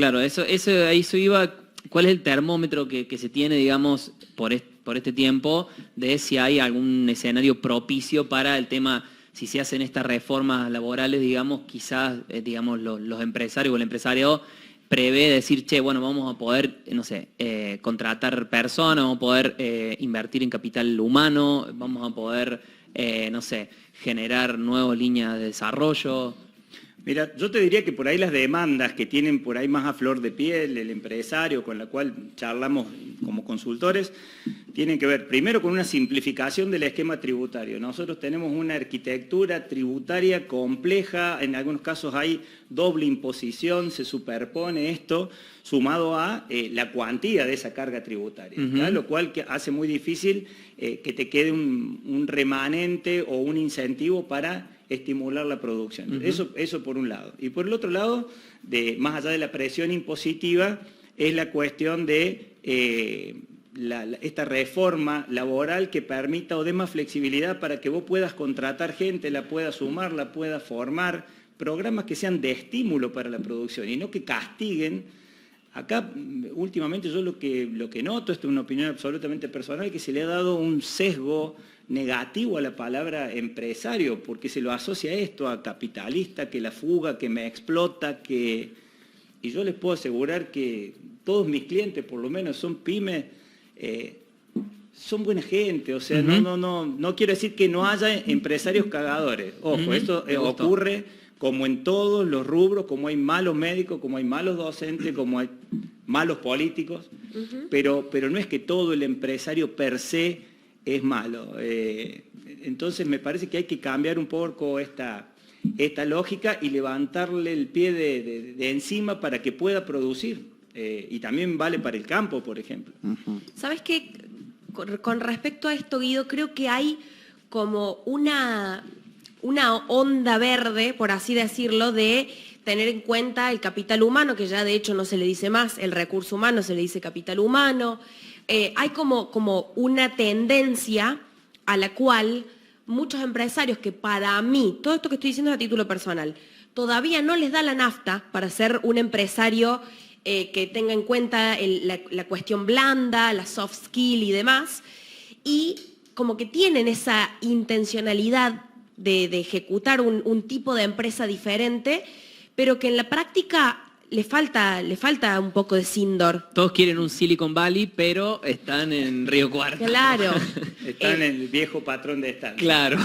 Claro, a eso iba. ¿Cuál es el termómetro que se tiene, digamos, por este tiempo, de si hay algún escenario propicio para el tema, si se hacen estas reformas laborales, digamos, quizás, digamos, los empresarios o el empresariado prevé decir, che, bueno, vamos a poder, no sé, contratar personas, vamos a poder invertir en capital humano, vamos a poder, no sé, generar nuevas líneas de desarrollo? Mira, yo te diría que por ahí las demandas que tienen por ahí más a flor de piel el empresario con la cual charlamos como consultores, tienen que ver primero con una simplificación del esquema tributario. Nosotros tenemos una arquitectura tributaria compleja, en algunos casos hay doble imposición, se superpone esto, sumado a la cuantía de esa carga tributaria, lo cual hace muy difícil que te quede un remanente o un incentivo para estimular la producción. Eso por un lado. Y por el otro lado, más allá de la presión impositiva, es la cuestión de esta reforma laboral que permita o dé más flexibilidad para que vos puedas contratar gente, la puedas sumar, la puedas formar, programas que sean de estímulo para la producción y no que castiguen. Acá, últimamente, yo lo que noto, esto es una opinión absolutamente personal, que se le ha dado un sesgo negativo a la palabra empresario, porque se lo asocia a esto, a capitalista, que la fuga, que me explota, que... Y yo les puedo asegurar que todos mis clientes, por lo menos, son pymes, son buena gente, o sea, no quiero decir que no haya empresarios cagadores. Ojo, esto ocurre como en todos los rubros, como hay malos médicos, como hay malos docentes, como hay malos políticos, pero no es que todo el empresario per se es malo. Entonces me parece que hay que cambiar un poco esta lógica y levantarle el pie de encima para que pueda producir. Y también vale para el campo, por ejemplo. ¿Sabes qué? Con respecto a esto, Guido, creo que hay como una onda verde, por así decirlo, de tener en cuenta el capital humano, que ya de hecho no se le dice más, el recurso humano se le dice capital humano. Hay como una tendencia a la cual muchos empresarios que para mí, todo esto que estoy diciendo es a título personal, todavía no les da la nafta para ser un empresario que tenga en cuenta la cuestión blanda, la soft skill y demás, y como que tienen esa intencionalidad de ejecutar un tipo de empresa diferente, pero que en la práctica le falta un poco de Sindor. Todos quieren un Silicon Valley, pero están en Río Cuarto. Claro. Están en el viejo patrón de estar. Claro.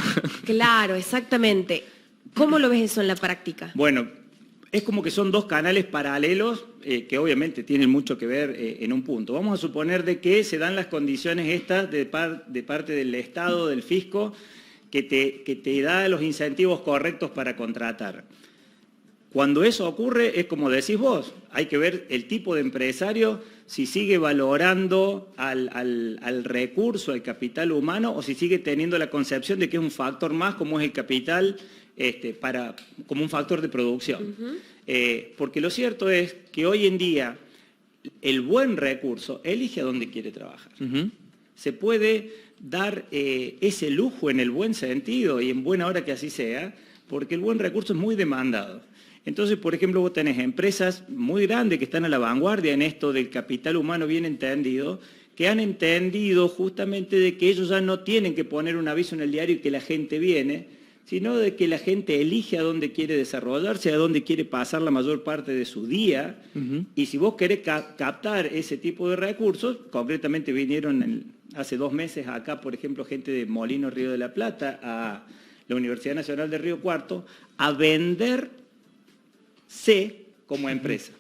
Claro, exactamente. ¿Cómo lo ves eso en la práctica? Bueno, es como que son dos canales paralelos que obviamente tienen mucho que ver en un punto. Vamos a suponer de que se dan las condiciones estas de parte del Estado, del fisco, que te da los incentivos correctos para contratar. Cuando eso ocurre, es como decís vos, hay que ver el tipo de empresario, si sigue valorando al recurso, al capital humano, o si sigue teniendo la concepción de que es un factor más, como es el capital, como un factor de producción. Porque lo cierto es que hoy en día el buen recurso elige a dónde quiere trabajar. Se puede dar ese lujo en el buen sentido y en buena hora que así sea, porque el buen recurso es muy demandado. Entonces, por ejemplo, vos tenés empresas muy grandes que están a la vanguardia en esto del capital humano bien entendido, que han entendido justamente de que ellos ya no tienen que poner un aviso en el diario y que la gente viene, sino de que la gente elige a dónde quiere desarrollarse, a dónde quiere pasar la mayor parte de su día. Y si vos querés captar ese tipo de recursos, concretamente vinieron hace 2 meses acá, por ejemplo, gente de Molino Río de la Plata, a la Universidad Nacional de Río Cuarto, a venderse como empresa,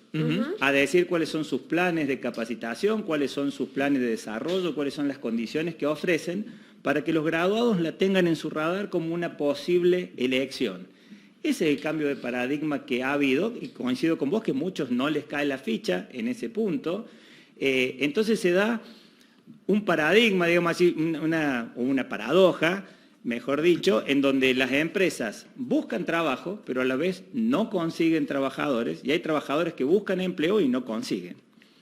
a decir cuáles son sus planes de capacitación, cuáles son sus planes de desarrollo, cuáles son las condiciones que ofrecen para que los graduados la tengan en su radar como una posible elección. Ese es el cambio de paradigma que ha habido, y coincido con vos que a muchos no les cae la ficha en ese punto. Entonces se da un paradigma, digamos así, una paradoja, mejor dicho, en donde las empresas buscan trabajo, pero a la vez no consiguen trabajadores, y hay trabajadores que buscan empleo y no consiguen.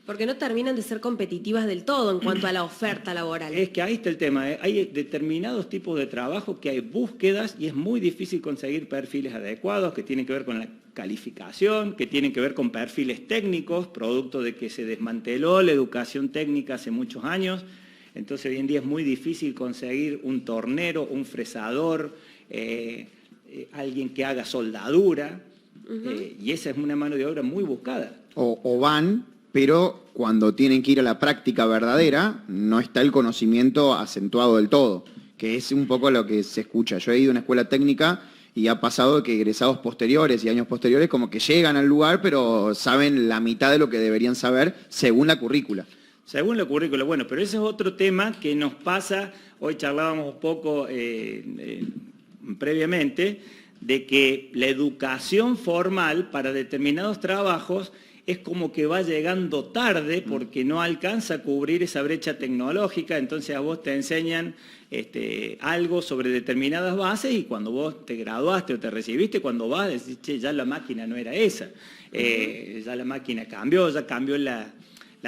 Porque no terminan de ser competitivas del todo en cuanto a la oferta laboral. Es que ahí está el tema, ¿eh? Hay determinados tipos de trabajo que hay búsquedas y es muy difícil conseguir perfiles adecuados que tienen que ver con la calificación, que tienen que ver con perfiles técnicos, producto de que se desmanteló la educación técnica hace muchos años. Entonces hoy en día es muy difícil conseguir un tornero, un fresador, alguien que haga soldadura, y esa es una mano de obra muy buscada. O van, pero cuando tienen que ir a la práctica verdadera, no está el conocimiento acentuado del todo, que es un poco lo que se escucha. Yo he ido a una escuela técnica y ha pasado que egresados posteriores y años posteriores como que llegan al lugar, pero saben la mitad de lo que deberían saber según la currícula. Según la currícula, bueno, pero ese es otro tema que nos pasa, hoy charlábamos un poco previamente, de que la educación formal para determinados trabajos es como que va llegando tarde porque no alcanza a cubrir esa brecha tecnológica, entonces a vos te enseñan algo sobre determinadas bases y cuando vos te graduaste o te recibiste, cuando vas decís, che, ya la máquina no era esa, ya la máquina cambió, ya cambió la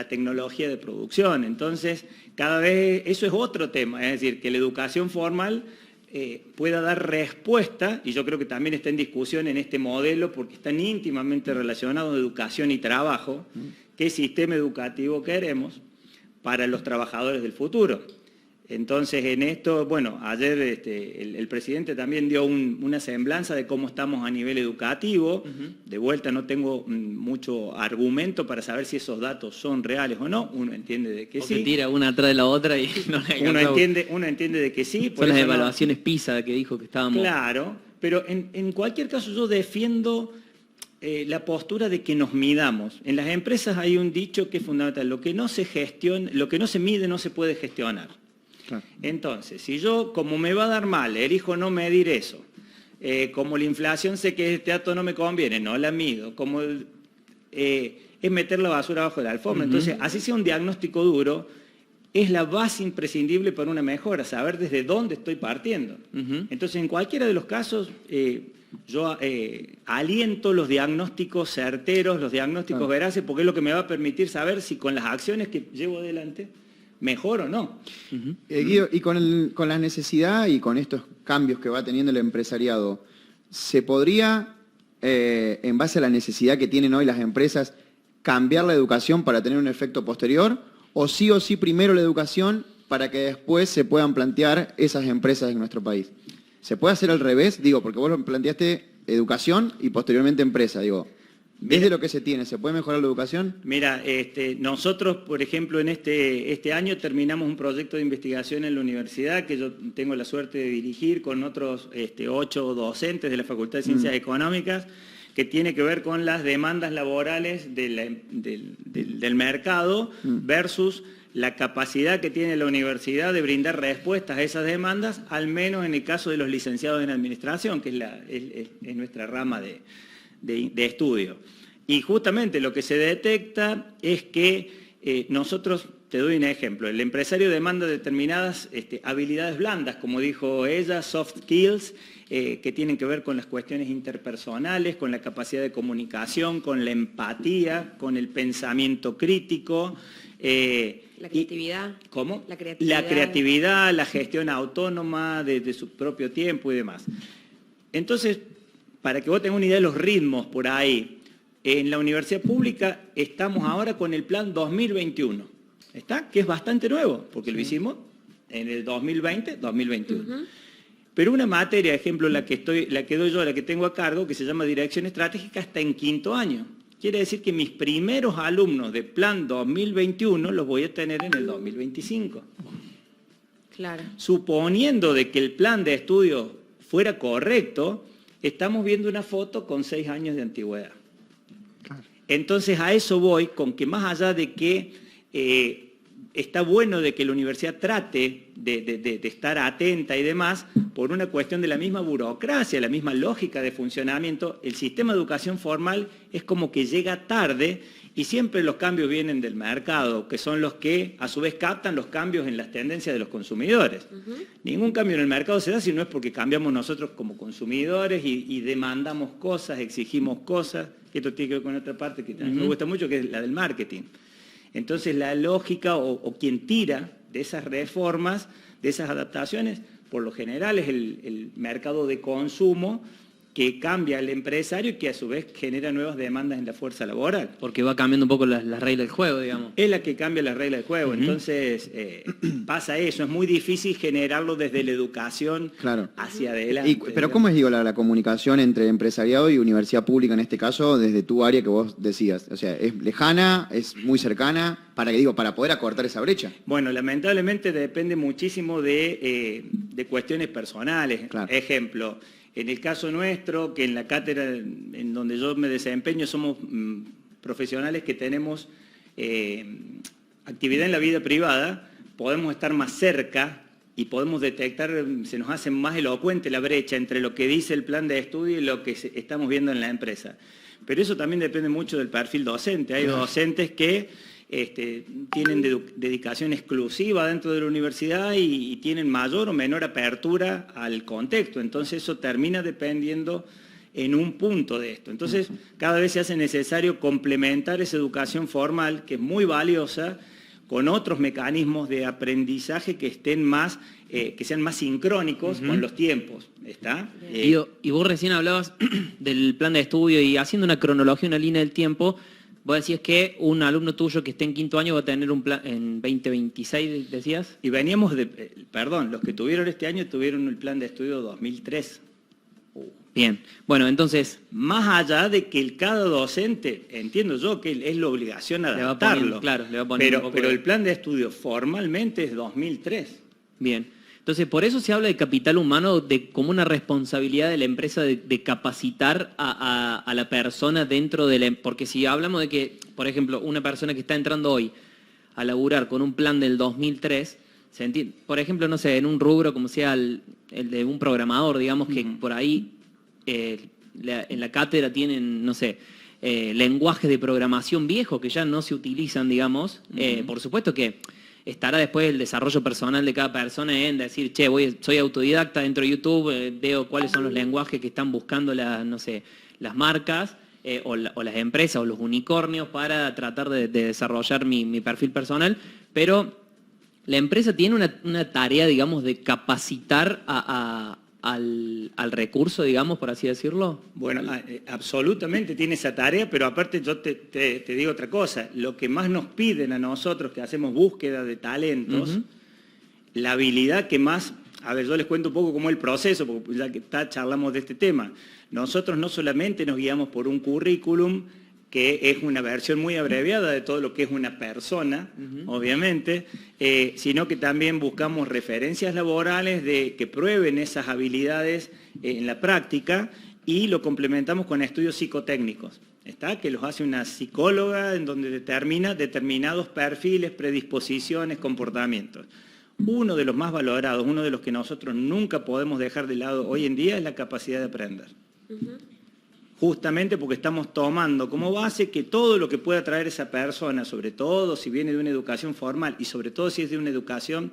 tecnología de producción. Entonces, cada vez, eso es otro tema, es decir, que la educación formal pueda dar respuesta, y yo creo que también está en discusión en este modelo, porque están íntimamente relacionados educación y trabajo, qué sistema educativo queremos para los trabajadores del futuro. Entonces, en esto, bueno, ayer el presidente también dio una semblanza de cómo estamos a nivel educativo. De vuelta no tengo mucho argumento para saber si esos datos son reales o no. Uno entiende de que sí. Se tira una atrás de la otra y no le uno entiende de que sí. Son las evaluaciones PISA que dijo que estábamos... Claro, pero en cualquier caso yo defiendo la postura de que nos midamos. En las empresas hay un dicho que es fundamental: lo que no se gestiona, lo que no se mide no se puede gestionar. Entonces, si yo, como me va a dar mal, elijo no medir eso, como la inflación sé que este dato no me conviene, no la mido, como es meter la basura abajo de la alfombra. Entonces, así sea un diagnóstico duro, es la base imprescindible para una mejora, saber desde dónde estoy partiendo. Entonces, en cualquiera de los casos, yo aliento los diagnósticos certeros, los diagnósticos veraces, porque es lo que me va a permitir saber si con las acciones que llevo adelante mejor o no. Guido, y con la necesidad y con estos cambios que va teniendo el empresariado, ¿se podría, en base a la necesidad que tienen hoy las empresas, cambiar la educación para tener un efecto posterior? ¿O sí primero la educación para que después se puedan plantear esas empresas en nuestro país? ¿Se puede hacer al revés? Digo, porque vos planteaste educación y posteriormente empresa, digo. ¿Desde lo que se tiene, se puede mejorar la educación? Mira, nosotros, por ejemplo, en este año terminamos un proyecto de investigación en la universidad que yo tengo la suerte de dirigir con otros 8 docentes de la Facultad de Ciencias Económicas, que tiene que ver con las demandas laborales del mercado versus la capacidad que tiene la universidad de brindar respuestas a esas demandas, al menos en el caso de los licenciados en administración, que es nuestra rama de estudio. Y justamente lo que se detecta es que nosotros, te doy un ejemplo, el empresario demanda determinadas habilidades blandas, como dijo ella, soft skills, que tienen que ver con las cuestiones interpersonales, con la capacidad de comunicación, con la empatía, con el pensamiento crítico. La creatividad. ¿Cómo? La creatividad. La creatividad, la gestión autónoma de su propio tiempo y demás. Entonces, para que vos tengas una idea de los ritmos por ahí, en la universidad pública estamos ahora con el plan 2021, ¿está? Que es bastante nuevo, porque lo hicimos en el 2020-2021. Pero una materia, ejemplo, la que doy yo, la que tengo a cargo, que se llama Dirección Estratégica, está en 5º año. Quiere decir que mis primeros alumnos de plan 2021 los voy a tener en el 2025. Claro. Suponiendo de que el plan de estudio fuera correcto, estamos viendo una foto con 6 años de antigüedad. Entonces a eso voy, con que más allá de que está bueno de que la universidad trate de estar atenta y demás, por una cuestión de la misma burocracia, la misma lógica de funcionamiento, el sistema de educación formal es como que llega tarde y siempre los cambios vienen del mercado, que son los que a su vez captan los cambios en las tendencias de los consumidores. Ningún cambio en el mercado se da si no es porque cambiamos nosotros como consumidores y demandamos cosas, exigimos cosas, que esto tiene que ver con otra parte que también me gusta mucho, que es la del marketing. Entonces la lógica o quien tira de esas reformas, de esas adaptaciones, por lo general es el mercado de consumo que cambia al empresario y que a su vez genera nuevas demandas en la fuerza laboral. Porque va cambiando un poco las reglas del juego, digamos. Es la que cambia las reglas del juego. Entonces pasa eso, es muy difícil generarlo desde la educación hacia adelante. Pero ¿cómo es, digo, la comunicación entre empresariado y universidad pública en este caso, desde tu área que vos decías? O sea, ¿es lejana, es muy cercana, para poder acortar esa brecha? Bueno, lamentablemente depende muchísimo de cuestiones personales. Claro. Ejemplo, en el caso nuestro, que en la cátedra en donde yo me desempeño somos profesionales que tenemos actividad en la vida privada, podemos estar más cerca y podemos detectar, se nos hace más elocuente la brecha entre lo que dice el plan de estudio y lo que estamos viendo en la empresa. Pero eso también depende mucho del perfil docente. Hay docentes que tienen dedicación exclusiva dentro de la universidad y tienen mayor o menor apertura al contexto. Entonces eso termina dependiendo en un punto de esto. Entonces cada vez se hace necesario complementar esa educación formal, que es muy valiosa, con otros mecanismos de aprendizaje que estén más, que sean más sincrónicos con los tiempos. ¿Está? Y vos recién hablabas del plan de estudio y haciendo una cronología, una línea del tiempo. Vos decías que un alumno tuyo que esté en quinto año va a tener un plan en 2026, decías. Y veníamos los que tuvieron este año tuvieron el plan de estudio 2003. Bien, bueno, entonces... Más allá de que cada docente, entiendo yo que es la obligación adaptarlo, le va poniendo pero el plan de estudio formalmente es 2003. Bien. Entonces, por eso se habla de capital humano como una responsabilidad de la empresa de capacitar a la persona dentro de la... Porque si hablamos de que, por ejemplo, una persona que está entrando hoy a laburar con un plan del 2003, se entiende, por ejemplo, no sé, en un rubro como sea el de un programador, digamos, que por ahí en la cátedra tienen, no sé, lenguajes de programación viejos que ya no se utilizan, digamos. Por supuesto que... estará después el desarrollo personal de cada persona en decir, che, soy autodidacta dentro de YouTube, veo cuáles son los lenguajes que están buscando las marcas o las empresas o los unicornios para tratar de desarrollar mi perfil personal, pero la empresa tiene una tarea, digamos, de capacitar al recurso, digamos, por así decirlo. Bueno, absolutamente tiene esa tarea, pero aparte yo te digo otra cosa. Lo que más nos piden a nosotros que hacemos búsqueda de talentos, la habilidad que más... A ver, yo les cuento un poco cómo es el proceso, porque ya que charlamos de este tema. Nosotros no solamente nos guiamos por un currículum, que es una versión muy abreviada de todo lo que es una persona, obviamente, sino que también buscamos referencias laborales que prueben esas habilidades en la práctica y lo complementamos con estudios psicotécnicos, ¿está? Que los hace una psicóloga en donde determina determinados perfiles, predisposiciones, comportamientos. Uno de los más valorados, uno de los que nosotros nunca podemos dejar de lado hoy en día es la capacidad de aprender. Justamente porque estamos tomando como base que todo lo que pueda traer esa persona, sobre todo si viene de una educación formal y sobre todo si es de una educación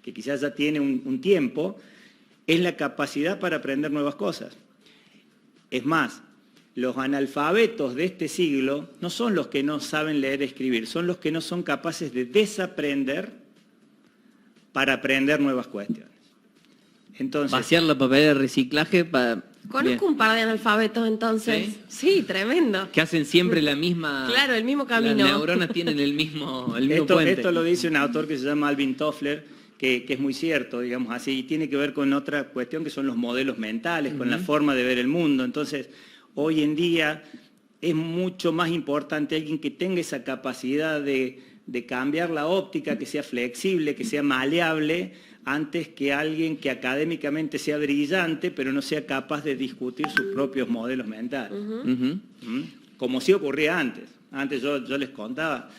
que quizás ya tiene un tiempo, es la capacidad para aprender nuevas cosas. Es más, los analfabetos de este siglo no son los que no saben leer y escribir, son los que no son capaces de desaprender para aprender nuevas cuestiones. Entonces, vaciar la papelera de reciclaje para... Conozco un par de analfabetos entonces. Sí, tremendo. Que hacen siempre la misma... Claro, el mismo camino. Las neuronas tienen el mismo puente. Esto lo dice un autor que se llama Alvin Toffler, que es muy cierto, digamos así, y tiene que ver con otra cuestión que son los modelos mentales, con la forma de ver el mundo. Entonces, hoy en día es mucho más importante alguien que tenga esa capacidad de cambiar la óptica, que sea flexible, que sea maleable, antes que alguien que académicamente sea brillante, pero no sea capaz de discutir sus propios modelos mentales. Como sí ocurría antes. Antes yo les contaba,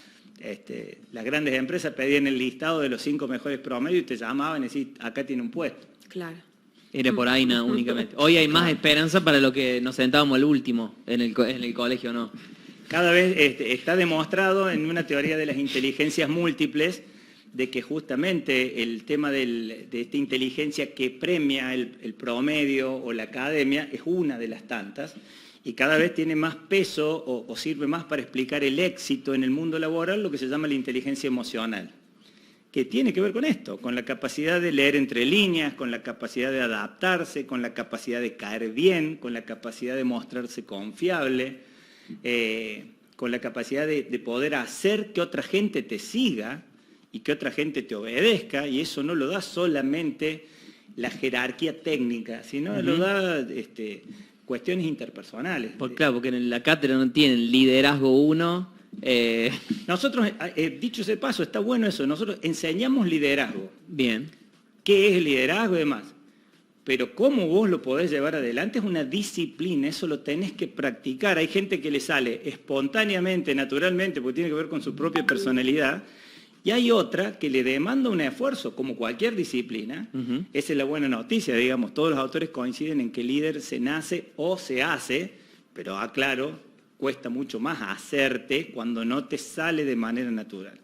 las grandes empresas pedían el listado de los 5 mejores promedios y te llamaban y decían, acá tiene un puesto. Claro. Era por ahí nada únicamente. Hoy hay más esperanza para lo que nos sentábamos al último en el colegio, ¿no? Cada vez está demostrado en una teoría de las inteligencias múltiples de que justamente el tema de esta inteligencia que premia el promedio o la academia es una de las tantas, y cada vez tiene más peso o sirve más para explicar el éxito en el mundo laboral, lo que se llama la inteligencia emocional, que tiene que ver con esto, con la capacidad de leer entre líneas, con la capacidad de adaptarse, con la capacidad de caer bien, con la capacidad de mostrarse confiable, con la capacidad de poder hacer que otra gente te siga y que otra gente te obedezca, y eso no lo da solamente la jerarquía técnica, sino lo da cuestiones interpersonales. Claro, porque en la cátedra no tienen liderazgo 1. Nosotros, dicho ese paso, está bueno eso, nosotros enseñamos liderazgo. Bien. ¿Qué es el liderazgo y demás? Pero cómo vos lo podés llevar adelante es una disciplina, eso lo tenés que practicar. Hay gente que le sale espontáneamente, naturalmente, porque tiene que ver con su propia personalidad, y hay otra que le demanda un esfuerzo, como cualquier disciplina. Esa es la buena noticia, digamos. Todos los autores coinciden en que el líder se nace o se hace, pero aclaro, cuesta mucho más hacerte cuando no te sale de manera natural.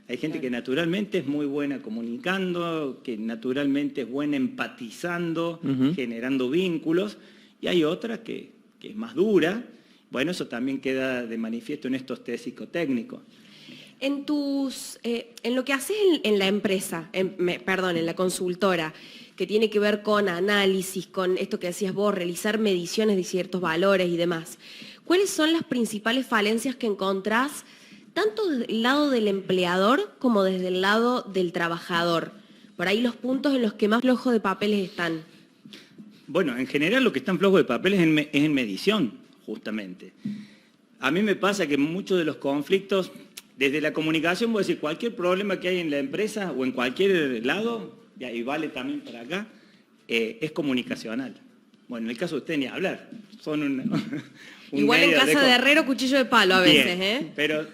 Hay gente que naturalmente es muy buena comunicando, que naturalmente es buena empatizando, generando vínculos, y hay otra que es más dura. Bueno, eso también queda de manifiesto en estos test psicotécnicos. En lo que haces en la empresa, en la consultora, que tiene que ver con análisis, con esto que decías vos, realizar mediciones de ciertos valores y demás, ¿cuáles son las principales falencias que encontrás, tanto desde el lado del empleador como desde el lado del trabajador? Por ahí los puntos en los que más flojos de papeles están. Bueno, en general lo que están flojos de papeles es en medición, justamente. A mí me pasa que muchos de los conflictos, desde la comunicación, voy a decir, cualquier problema que hay en la empresa o en cualquier lado, y vale también para acá, es comunicacional. Bueno, en el caso de usted ni hablar, son un igual en casa de herrero, cuchillo de palo a veces, bien, pero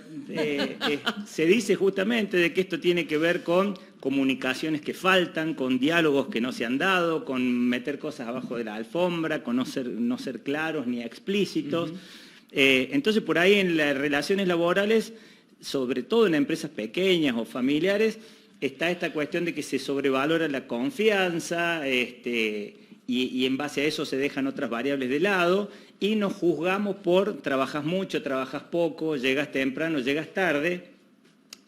se dice justamente de que esto tiene que ver con comunicaciones que faltan, con diálogos que no se han dado, con meter cosas abajo de la alfombra, con no ser claros ni explícitos. Entonces, por ahí en las relaciones laborales, sobre todo en empresas pequeñas o familiares, está esta cuestión de que se sobrevalora la confianza, y en base a eso se dejan otras variables de lado, y nos juzgamos por trabajas mucho, trabajas poco, llegas temprano, llegas tarde,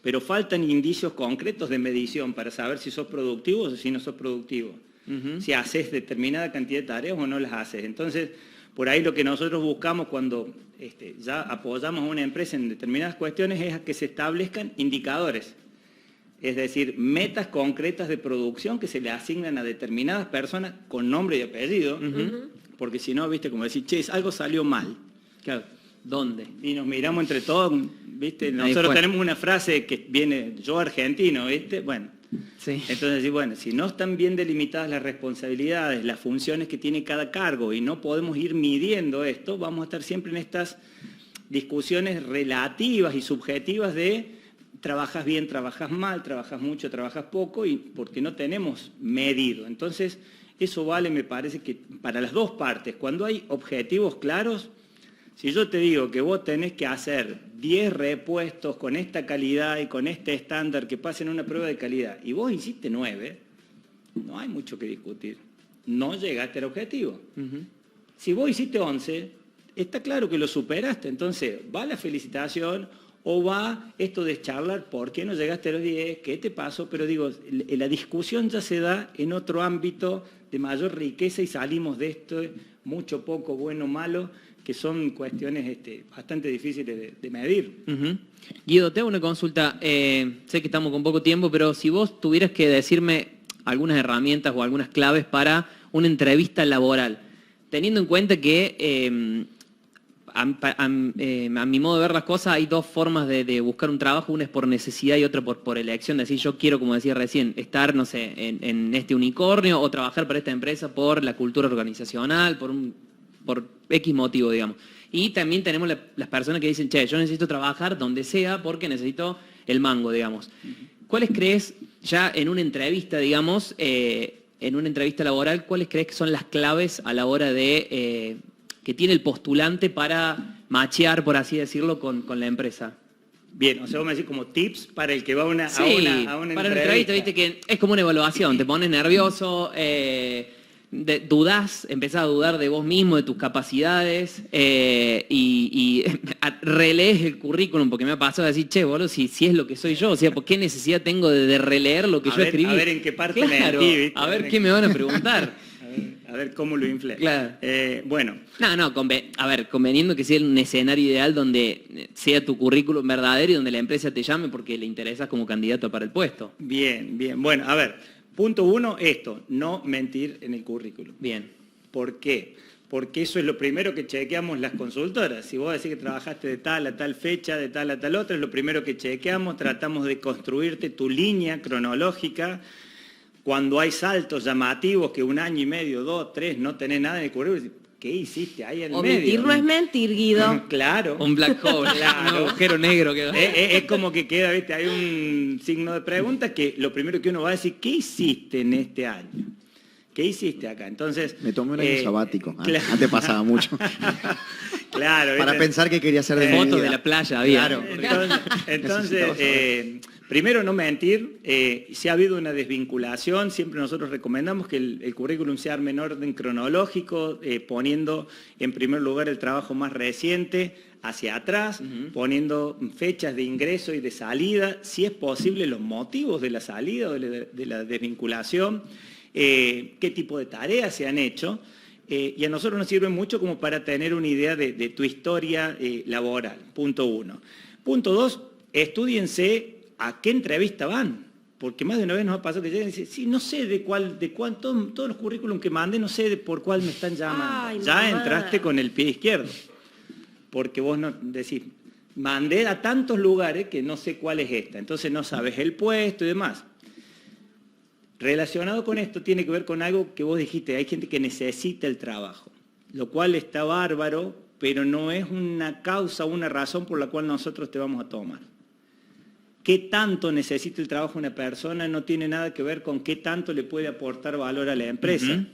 pero faltan indicios concretos de medición para saber si sos productivo o si no sos productivo, si haces determinada cantidad de tareas o no las haces. Entonces, por ahí lo que nosotros buscamos cuando ya apoyamos a una empresa en determinadas cuestiones es a que se establezcan indicadores, es decir, metas concretas de producción que se le asignan a determinadas personas con nombre y apellido, porque si no, viste, como decir, che, algo salió mal. Claro, ¿dónde? Y nos miramos entre todos, viste, nosotros tenemos una frase que viene, yo argentino, viste, bueno. Sí. Entonces, bueno, si no están bien delimitadas las responsabilidades, las funciones que tiene cada cargo y no podemos ir midiendo esto, vamos a estar siempre en estas discusiones relativas y subjetivas de trabajas bien, trabajas mal, trabajas mucho, trabajas poco, y porque no tenemos medido. Entonces, eso vale, me parece que para las dos partes, cuando hay objetivos claros, si yo te digo que vos tenés que hacer 10 repuestos con esta calidad y con este estándar que pasen una prueba de calidad, y vos hiciste 9, no hay mucho que discutir. No llegaste al objetivo. Si vos hiciste 11, está claro que lo superaste. Entonces, va la felicitación o va esto de charlar, ¿por qué no llegaste a los 10? ¿Qué te pasó? Pero digo, la discusión ya se da en otro ámbito de mayor riqueza y salimos de esto, mucho, poco, bueno, malo, que son cuestiones bastante difíciles de medir. Guido, te hago una consulta. Sé que estamos con poco tiempo, pero si vos tuvieras que decirme algunas herramientas o algunas claves para una entrevista laboral, teniendo en cuenta que a mi modo de ver las cosas hay dos formas de buscar un trabajo, una es por necesidad y otra por elección, decir yo quiero, como decía recién, estar, no sé, en este unicornio o trabajar para esta empresa por la cultura organizacional, por X motivo, digamos. Y también tenemos las personas que dicen, che, yo necesito trabajar donde sea porque necesito el mango, digamos. ¿Cuáles crees, ya en una entrevista, digamos, en una entrevista laboral, cuáles crees que son las claves a la hora de que tiene el postulante para machear, por así decirlo, con la empresa? Bien, o sea, vos me decís como tips para el que va a una Sí, a una para una entrevista. entrevista, viste que es como una evaluación, te pones nervioso, dudás, empezás a dudar de vos mismo, de tus capacidades, y relees el currículum, porque me ha pasado de decir, che, boludo, si es lo que soy yo, o sea, ¿por qué necesidad tengo de releer lo que yo escribí? A ver en qué parte claro, mentí, ¿viste? a ver qué me van a preguntar. A ver cómo lo inflé. Claro. Bueno, A ver, conveniendo que sea un escenario ideal donde sea tu currículum verdadero y donde la empresa te llame porque le interesas como candidato para el puesto. bien. Bueno, a ver, punto 1, esto, no mentir en el currículum. Bien. ¿Por qué? Porque eso es lo primero que chequeamos las consultoras. Si vos decís que trabajaste de tal a tal fecha, de tal a tal otra, es lo primero que chequeamos, tratamos de construirte tu línea cronológica. Cuando hay saltos llamativos que 1 año y medio, 2, 3, no tenés nada en el currículum, ¿qué hiciste ahí en el medio? Omitir no es mentir, Guido. Claro. Un black hole, Claro. un agujero negro. Es como que queda, ¿viste? Hay un signo de pregunta que lo primero que uno va a decir, ¿qué hiciste en este año? ¿Qué hiciste acá? Entonces... Me tomé un año sabático. Claro. Antes pasaba mucho. Claro. Para ¿viste? pensar qué quería hacer de mi Fotos vida. de la playa había. Claro. Entonces, primero no mentir. Si ha habido una desvinculación, siempre nosotros recomendamos que el currículum se arme en orden cronológico, poniendo en primer lugar el trabajo más reciente hacia atrás, poniendo fechas de ingreso y de salida, si es posible los motivos de la salida o de la desvinculación, qué tipo de tareas se han hecho. Y a nosotros nos sirve mucho como para tener una idea de tu historia laboral, punto 1. Punto 2, estúdiense a qué entrevista van, porque más de una vez nos ha pasado que llegan y dicen, sí, no sé de cuál, todos los currículum que mandé, no sé por cuál me están llamando. Ay, ya mamá. entraste con el pie izquierdo, porque vos no decís, mandé a tantos lugares que no sé cuál es esta, entonces no sabes el puesto y demás. Relacionado con esto tiene que ver con algo que vos dijiste, hay gente que necesita el trabajo, lo cual está bárbaro, pero no es una causa o una razón por la cual nosotros te vamos a tomar. Qué tanto necesita el trabajo una persona no tiene nada que ver con qué tanto le puede aportar valor a la empresa.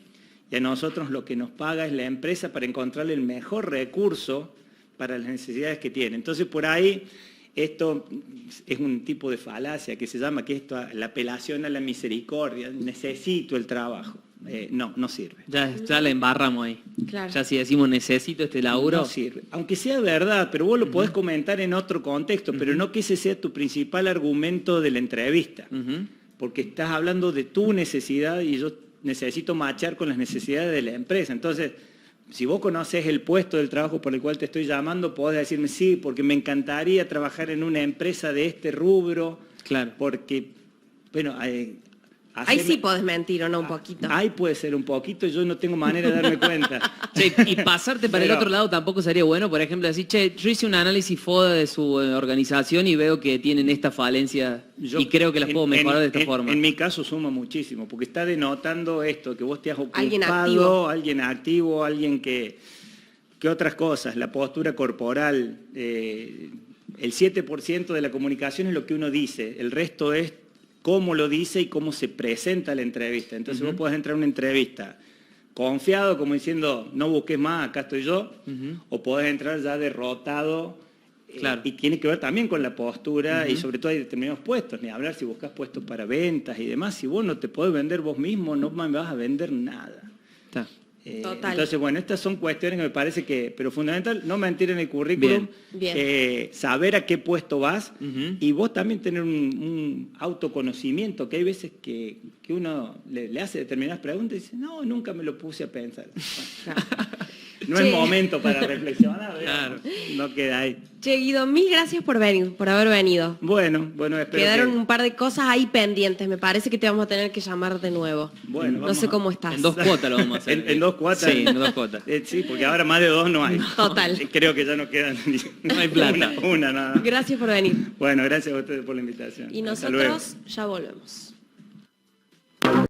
Y a nosotros lo que nos paga es la empresa para encontrarle el mejor recurso para las necesidades que tiene. Entonces por ahí... Esto es un tipo de falacia que se llama que esto, la apelación a la misericordia, necesito el trabajo. No sirve. Ya la embarramos ahí. Claro. Ya si decimos necesito este laburo. No sirve. Aunque sea verdad, pero vos lo podés comentar en otro contexto, pero no que ese sea tu principal argumento de la entrevista. Porque estás hablando de tu necesidad y yo necesito machar con las necesidades de la empresa. Entonces... Si vos conoces el puesto del trabajo por el cual te estoy llamando, podés decirme sí, porque me encantaría trabajar en una empresa de este rubro. Claro. Porque, bueno... Ahí sí podés mentir, ¿o no? Un poquito. Ahí puede ser un poquito, yo no tengo manera de darme cuenta. Che, y pasarte para el otro lado tampoco sería bueno, por ejemplo, decir, che, yo hice un análisis FODA de su organización y veo que tienen esta falencia y creo que las puedo mejorar de esta forma. En mi caso suma muchísimo, porque está denotando esto, que vos te has ocupado, Alguien activo, alguien que otras cosas, la postura corporal, el 7% de la comunicación es lo que uno dice, el resto es cómo lo dice y cómo se presenta la entrevista. Entonces vos podés entrar a una entrevista confiado, como diciendo, no busques más, acá estoy yo, o podés entrar ya derrotado, Claro. Y tiene que ver también con la postura y sobre todo hay determinados puestos, ni hablar si buscas puestos para ventas y demás, si vos no te podés vender vos mismo, no me vas a vender nada. Está. Total. Entonces, bueno, estas son cuestiones que me parece que, pero fundamental, no mentir en el currículum, Bien. saber a qué puesto vas y vos también tener un autoconocimiento, que hay veces que uno le hace determinadas preguntas y dice, no, nunca me lo puse a pensar. No Che. es momento para reflexionar, Claro. No queda ahí. Che, Guido, mil gracias por venir, por haber venido. Bueno, espero Quedaron que... un par de cosas ahí pendientes. Me parece que te vamos a tener que llamar de nuevo. Bueno, no vamos sé a- cómo estás. En 2 cuotas lo vamos a hacer. ¿En 2 cuotas? Sí, en 2 cuotas. Sí, porque ahora más de 2 no hay. Total. Creo que ya no quedan ni... No hay plata. Una nada. Gracias por venir. Bueno, gracias a ustedes por la invitación. Y Hasta luego. nosotros ya volvemos.